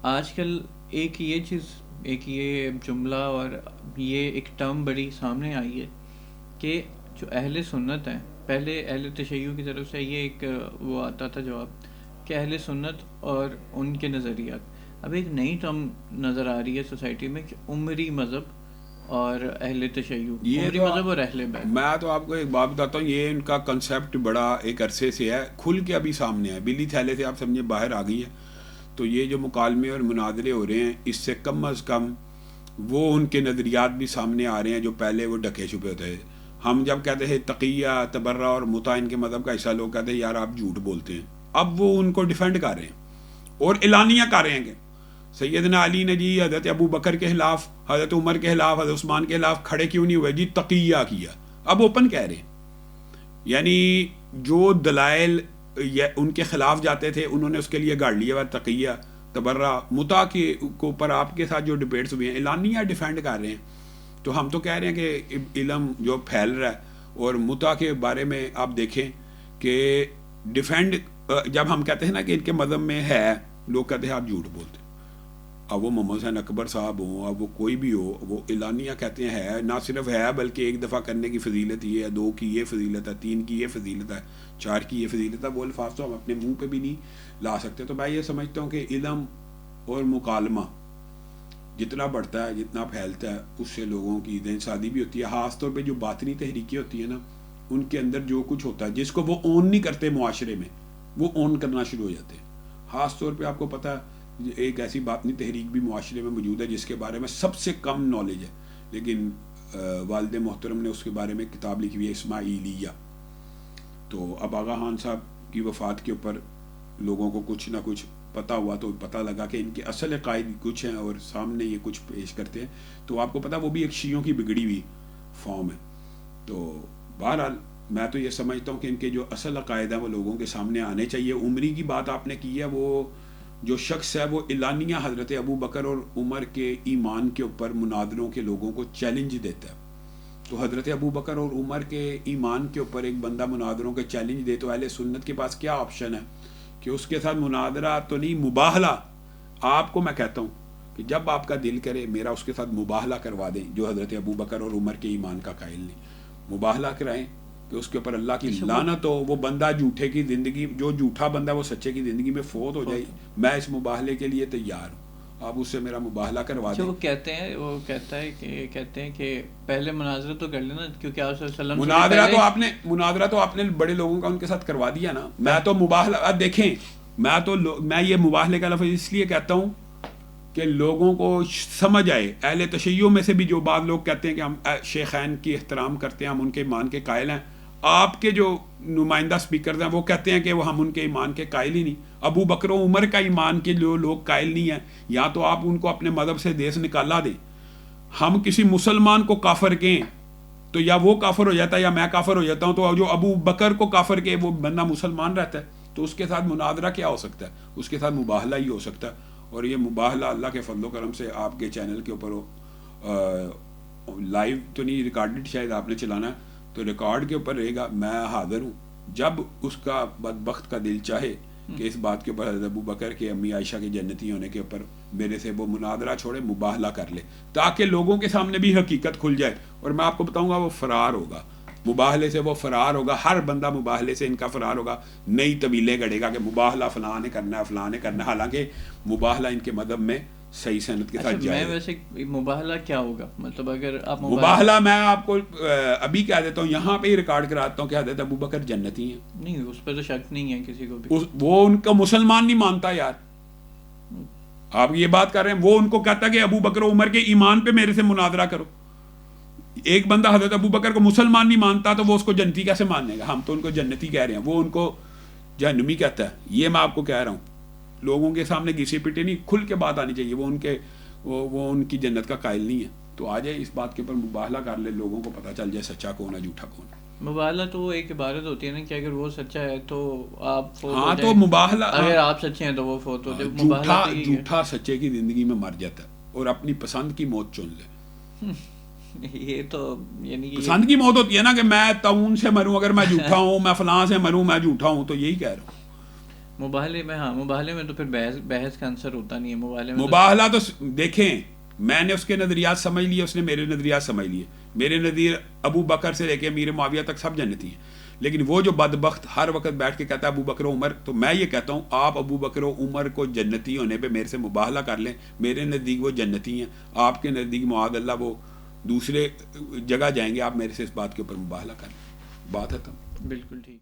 آج کل ایک یہ چیز، ایک یہ جملہ اور یہ ایک ٹرم بڑی سامنے آئی ہے کہ جو اہل سنت ہیں، پہلے اہل تشیع کی طرف سے یہ ایک وہ آتا تھا جواب کہ اہل سنت اور ان کے نظریات، اب ایک نئی ٹرم نظر آ رہی ہے سوسائٹی میں کہ عمری مذہب اور اہل تشیع، یہ عمری تو مذہب اور اہل بیت. میں تو آپ کو ایک بات بتاتا ہوں، یہ ان کا کنسیپٹ بڑا ایک عرصے سے ہے، کھل کے ابھی سامنے ہے، بلی تھیلے سے آپ سمجھے باہر آ گئی ہے. تو یہ جو مکالمے اور مناظرے ہو رہے ہیں، اس سے کم از کم وہ ان کے نظریات بھی سامنے آ رہے ہیں جو پہلے وہ ڈھکے چھپے ہوتے ہیں. ہم جب کہتے ہیں تقیہ، تبرہ اور متع ان کے مذہب کا حصہ، لوگ کہتے ہیں یار آپ جھوٹ بولتے ہیں. اب وہ ان کو ڈیفینڈ کر رہے ہیں اور اعلانیہ کر رہے ہیں کہ سیدنا علی نے جی حضرت ابو بکر کے خلاف، حضرت عمر کے خلاف، حضرت عثمان کے خلاف کھڑے کیوں نہیں ہوئے؟ جی تقیہ کیا. اب اوپن کہہ رہے ہیں، یعنی جو دلائل ان کے خلاف جاتے تھے انہوں نے اس کے لیے گاڑ لیا ہوا تقیہ، تبرہ، متع کے اوپر آپ کے ساتھ جو ڈبیٹس ہوئے ہیں اعلانیہ ڈیفینڈ کر رہے ہیں. تو ہم تو کہہ رہے ہیں کہ علم جو پھیل رہا ہے، اور متع کے بارے میں آپ دیکھیں کہ ڈیفینڈ جب ہم کہتے ہیں نا کہ ان کے مذہب میں ہے، لوگ کہتے ہیں آپ جھوٹ بولتے ہیں. اب وہ محمد حسین اکبر صاحب ہوں، اب وہ کوئی بھی ہو، وہ اعلانیہ کہتے ہیں ہے، نہ صرف ہے بلکہ ایک دفعہ کرنے کی فضیلت یہ ہے، 2 کی یہ فضیلت ہے، 3 کی یہ فضیلت ہے، 4 کی یہ فضیلت ہے. وہ الفاظ تو ہم اپنے منہ پہ بھی نہیں لا سکتے. تو میں یہ سمجھتا ہوں کہ علم اور مکالمہ جتنا بڑھتا ہے، جتنا پھیلتا ہے، اس سے لوگوں کی ذہن سازی بھی ہوتی ہے. خاص طور پہ جو باطنی تحریکیں ہوتی ہیں نا، ان کے اندر جو کچھ ہوتا ہے جس کو وہ اون نہیں کرتے معاشرے میں، وہ اون کرنا شروع ہو جاتے ہیں. خاص طور پہ آپ کو پتہ ہے ایک ایسی باطنی تحریک بھی معاشرے میں موجود ہے جس کے بارے میں سب سے کم نالج ہے، لیکن والد محترم نے اس کے بارے میں کتاب لکھی ہوئی ہے، اسماعیلیہ. تو اب آغا خان صاحب کی وفات کے اوپر لوگوں کو کچھ نہ کچھ پتہ ہوا، تو پتہ لگا کہ ان کے اصل عقائد کچھ ہیں اور سامنے یہ کچھ پیش کرتے ہیں. تو آپ کو پتہ وہ بھی ایک شیعوں کی بگڑی ہوئی فارم ہے. تو بہرحال میں تو یہ سمجھتا ہوں کہ ان کے جو اصل عقائد ہیں وہ لوگوں کے سامنے آنے چاہیے. عمری کی بات آپ نے کی ہے، وہ جو شخص ہے وہ اعلانیہ حضرت ابو بکر اور عمر کے ایمان کے اوپر مناظروں کے لوگوں کو چیلنج دیتا ہے. تو حضرت ابو بکر اور عمر کے ایمان کے اوپر ایک بندہ مناظروں کے چیلنج دے تو اہل سنت کے پاس کیا آپشن ہے کہ اس کے ساتھ مناظرہ تو نہیں، مباہلہ. آپ کو میں کہتا ہوں کہ جب آپ کا دل کرے میرا اس کے ساتھ مباہلہ کروا دیں جو حضرت ابو بکر اور عمر کے ایمان کا قائل نہیں، مباہلہ کرائیں کہ اس کے اوپر اللہ کی لعنت ہو. وہ بندہ جھوٹے کی زندگی، جو جھوٹا بندہ وہ سچے کی زندگی میں فوت ہو جائے، میں اس مباہلے کے لیے تیار ہوں، آپ اس سے میرا مباہلہ کروا دیں. وہ کہتے ہیں، وہ کہتے ہیں کہ پہلے مناظرہ تو کر لینا، کیونکہ آپ صلی اللہ علیہ وسلم مناظرہ تو آپ نے بڑے لوگوں کا ان کے ساتھ کروا دیا نا. میں تو مباہلہ دیکھیں، میں یہ مباہلے کا لفظ اس لیے کہتا ہوں کہ لوگوں کو سمجھ آئے. اہل تشیع میں سے بھی جو بعض لوگ کہتے ہیں کہ ہم شیخین کی احترام کرتے ہیں، ہم ان کے ایمان کے قائل ہیں. آپ کے جو نمائندہ سپیکرز ہیں وہ کہتے ہیں کہ وہ ہم ان کے ایمان کے قائل ہی نہیں. ابو بکر و عمر کا ایمان کے جو لوگ قائل نہیں ہیں، یا تو آپ ان کو اپنے مذہب سے دیس نکالا دیں. ہم کسی مسلمان کو کافر کہیں تو یا وہ کافر ہو جاتا ہے یا میں کافر ہو جاتا ہوں. تو جو ابو بکر کو کافر کہے وہ بندہ مسلمان رہتا ہے، تو اس کے ساتھ مناظرہ کیا ہو سکتا ہے؟ اس کے ساتھ مباہلہ ہی ہو سکتا ہے. اور یہ مباہلہ اللہ کے فضل و کرم سے آپ کے چینل کے اوپر ہو، لائیو تو نہیں، ریکارڈڈ شاید آپ نے چلانا ہے، تو ریکارڈ کے اوپر رہے گا. میں حاضر ہوں جب اس کا بدبخت کا دل چاہے کہ اس بات کے اوپر حضرت ابو بکر کے امی عائشہ کے جنتی ہونے کے اوپر میرے سے وہ مناظرہ چھوڑے، مباہلہ کر لے، تاکہ لوگوں کے سامنے بھی حقیقت کھل جائے. اور میں آپ کو بتاؤں گا وہ فرار ہوگا مباہلے سے، وہ فرار ہوگا. ہر بندہ مباہلے سے ان کا فرار ہوگا، نئی طویلیں گڑے گا کہ مباہلہ فلاں نے کرنا ہے، فلاں نے کرنا ہے. حالانکہ مباہلہ ان کے مذہب میں صحیح سند کے ساتھ جائے. میں ویسے مباہلہ کیا ہوگا، مطلب اگر آپ مباہلہ میں آپ کو ابھی کہہ دیتا ہوں، یہاں پہ ہی ریکارڈ کراتا ہوں کہ حضرت ابو بکر جنتی ہیں. نہیں، اس پہ تو شک نہیں ہے کسی کو بھی. وہ ان کا مسلمان نہیں مانتا یار. آپ یہ بات کر رہے ہیں، وہ ان کو کہتا ہے کہ ابو بکر و عمر کے ایمان پہ میرے سے مناظرہ کرو. ایک بندہ حضرت ابو بکر کو مسلمان نہیں مانتا تو وہ اس کو جنتی کیسے ماننے گا؟ ہم تو ان کو جنتی کہہ رہے ہیں، وہ ان کو جہنمی کہتا ہے. یہ میں آپ کو کہہ رہا ہوں، لوگوں کے سامنے گھسی پٹی نہیں، کھل کے بات آنی چاہیے. وہ ان کی جنت کا قائل نہیں ہے. تو آ جائے اس بات کے اوپر مباہلہ کر لے، لوگوں کو پتہ چل جائے سچا کون ہے جھوٹا کون ہے. مباہلہ تو وہ ایک عبارت ہوتی ہے نا کہ اگر وہ سچا ہے تو آپ فوت ہاں، تو مباہلہ، اگر آپ سچے ہیں تو وہ فوت ہو جائے. جھوٹا سچے کی زندگی میں مر جاتا ہے اور اپنی پسند کی موت چن لے. یہ تو یعنی پسند کی موت ہوتی ہے نا کہ میں تعاون سے مروں، اگر میں جھوٹا ہوں، میں فلاں سے مروں، میں جھوٹا ہوں. تو یہی کہہ رہا ہوں. مباہلے میں، ہاں مباہلے میں تو پھر بحث کا عنصر ہوتا نہیں ہے مباہلے میں. مباہلہ تو دیکھیں، میں نے اس کے نظریات سمجھ لیے، اس نے میرے نظریات سمجھ لیے. میرے نظیر ابو بکر سے لے کے امیر معاویہ تک سب جنتی ہیں، لیکن وہ جو بدبخت ہر وقت بیٹھ کے کہتا ہے ابو بکر و عمر، تو میں یہ کہتا ہوں آپ ابو بکر و عمر کو جنتی ہونے پہ میرے سے مباہلہ کر لیں، میرے نزدیک وہ جنتی ہیں، آپ کے نزدیک معاذ اللہ وہ دوسرے جگہ جائیں گے، آپ میرے سے اس بات کے اوپر مباہلہ کر لیں، بات ختم. بالکل ٹھیک.